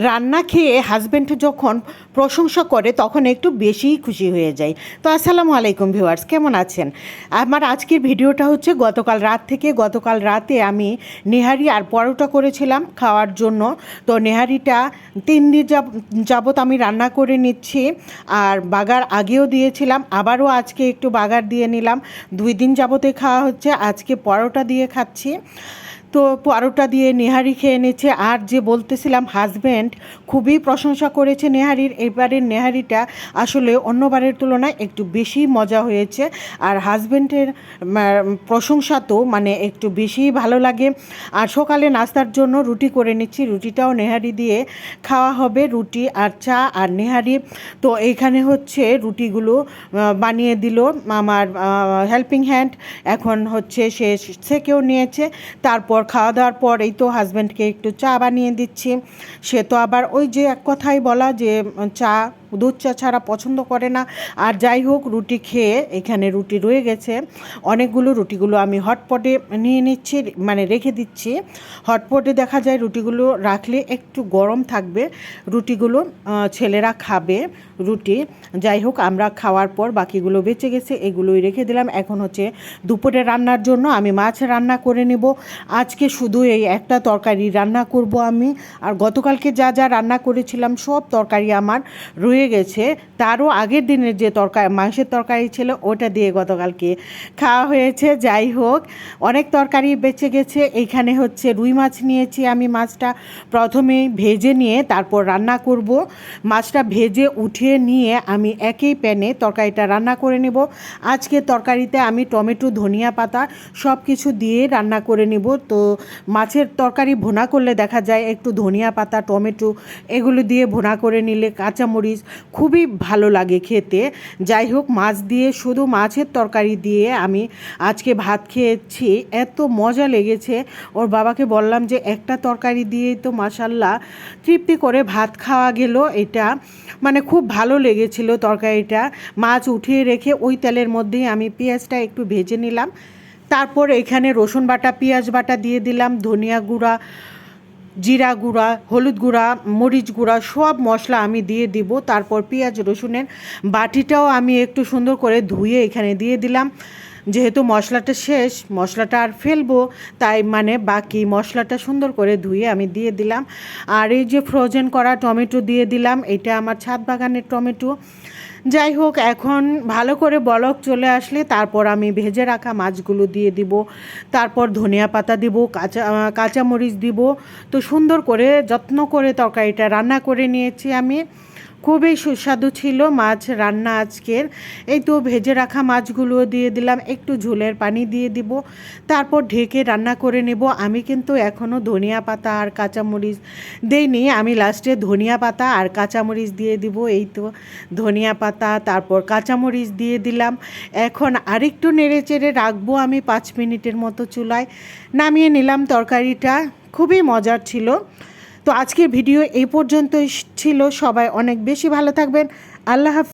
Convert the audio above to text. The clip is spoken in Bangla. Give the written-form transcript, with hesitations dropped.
রান্না খেয়ে হাজব্যান্ড যখন প্রশংসা করে তখন একটু বেশিই খুশি হয়ে যায়। তো আসসালামু আলাইকুম ভিউয়ার্স, কেমন আছেন? আমার আজকের ভিডিওটা হচ্ছে গতকাল রাতে আমি নেহারি আর পরোটা করেছিলাম খাওয়ার জন্য। তো নেহারিটা 3 দিন যাবত আমি রান্না করে নিচ্ছি, আর বাগার আগেও দিয়েছিলাম, আবারও আজকে একটু বাগার দিয়ে নিলাম। 2 দিন যাবতে খাওয়া হচ্ছে, আজকে পরোটা দিয়ে খাচ্ছি। তো পরোটা দিয়ে নেহারি খেয়ে নিচ্ছে। আর যে বলতেছিলাম, হাজব্যান্ড খুবই প্রশংসা করেছে নেহারির। এবারের নেহারিটা আসলে অন্যবারের তুলনায় একটু বেশি মজা হয়েছে। আর হাজব্যান্ডের প্রশংসা তো মানে একটু বেশি ভালো লাগে। আর সকালে নাস্তার জন্য রুটি করে নিচ্ছি, রুটিটাও নেহারি দিয়ে খাওয়া হবে, রুটি আর চা আর নেহারি। তো এইখানে হচ্ছে রুটিগুলো বানিয়ে দিল আমার হেল্পিং হ্যান্ড। এখন হচ্ছে সে সেকেও নিয়েছে। তারপর খাওয়া দাওয়ার পর এই তো হাজব্যান্ডকে একটু চা বানিয়ে দিচ্ছি। সে তো আবার ওই যে এক কথাই বলা যে চা দুধ চা ছাড়া পছন্দ করে না। আর যাই হোক, রুটি খেয়ে এখানে রুটি রয়ে গেছে অনেকগুলো। রুটিগুলো আমি হটপটে নিয়ে নিচ্ছি, মানে রেখে দিচ্ছি হটপটে। দেখা যায় রুটিগুলো রাখলে একটু গরম থাকবে, রুটিগুলো ছেলেরা খাবে রুটি। যাই হোক, আমরা খাওয়ার পর বাকিগুলো বেঁচে গেছে, এগুলোই রেখে দিলাম। এখন হচ্ছে দুপুরে রান্নার জন্য আমি মাছ রান্না করে নেব। আজকে শুধু এই একটা তরকারি রান্না করব আমি। আর গতকালকে যা যা রান্না করেছিলাম সব তরকারি আমার রয়ে গেছে। তারও আগের দিনের যে মাংসের তরকারি ছিল ওটা দিয়ে গতকালকে খাওয়া হয়েছে। যাই হোক, অনেক তরকারি বেঁচে গেছে। এইখানে হচ্ছে রুই মাছ নিয়েছি আমি। মাছটা প্রথমেই ভেজে নিয়ে তারপর রান্না করব। মাছটা ভেজে উঠিয়ে নিয়ে আমি একই প্যানে তরকারিটা রান্না করে নেব। আজকে তরকারিতে আমি টমেটো, ধনিয়া পাতা সব কিছু দিয়ে রান্না করে নেব। তো মাছের তরকারি ভুনা করলে দেখা যায় একটু ধনিয়া পাতা, টমেটো এগুলো দিয়ে ভুনা করে নিলে, কাঁচামরিচ, খুবই ভালো লাগে খেতে। যাই হোক, মাছ দিয়ে শুধু মাছের তরকারি দিয়ে আমি আজকে ভাত খেয়েছি, এত মজা লেগেছে। ওর বাবাকে বললাম যে একটা তরকারি দিয়েই তো মাশাল্লাহ তৃপ্তি করে ভাত খাওয়া গেল। এটা মানে খুব ভালো লেগেছিল তরকারিটা। মাছ উঠিয়ে রেখে ওই তেলের মধ্যেই আমি পেঁয়াজটা একটু ভেজে নিলাম। তারপর এখানে রসুন বাটা, পেঁয়াজ বাটা দিয়ে দিলাম, ধনিয়া গুঁড়া, জিরা গুঁড়া, হলুদ গুঁড়া, মরিচ গুঁড়া সব মশলা আমি দিয়ে দিব। তারপর পেঁয়াজ রসুনের বাটিটাও আমি একটু সুন্দর করে ধুয়ে এখানে দিয়ে দিলাম। যেহেতু মশলাটা শেষ, মশলাটা আর ফেলবো, তাই মানে বাকি মশলাটা সুন্দর করে ধুয়ে আমি দিয়ে দিলাম। আর এই যে ফ্রোজেন করা টমেটো দিয়ে দিলাম, এটা আমার ছাদ বাগানের টমেটো। যাই হোক, এখন ভালো করে বলক চলে আসলে তারপর আমি ভেজে রাখা মাছগুলো দিয়ে দিব। তারপর ধনিয়া পাতা দিব, কাঁচামরিচ দিব। তো সুন্দর করে যত্ন করে তরকারিটা রান্না করে নিয়েছি আমি। খুবই সুস্বাদু ছিল মাছ রান্না আজকের। এই তো ভেজে রাখা মাছগুলো দিয়ে দিলাম, একটু ঝোলের পানি দিয়ে দিব, তারপর ঢেকে রান্না করে নেব। আমি কিন্তু এখনও ধনিয়া পাতা আর কাঁচামরিচ দেইনি, আমি লাস্টে ধনিয়া পাতা আর কাঁচামরিচ দিয়ে দিব। এই তো ধনিয়া পাতা তারপর কাঁচামরিচ দিয়ে দিলাম। এখন আরেকটু নেড়ে চেড়ে রাখবো আমি 5 মিনিটের মতো চুলায়। নামিয়ে নিলাম তরকারিটা, খুবই মজার ছিল। তো আজকের ভিডিও এই পর্যন্তই ছিল। সবাই অনেক বেশি ভালো থাকবেন। আল্লাহ হাফেজ।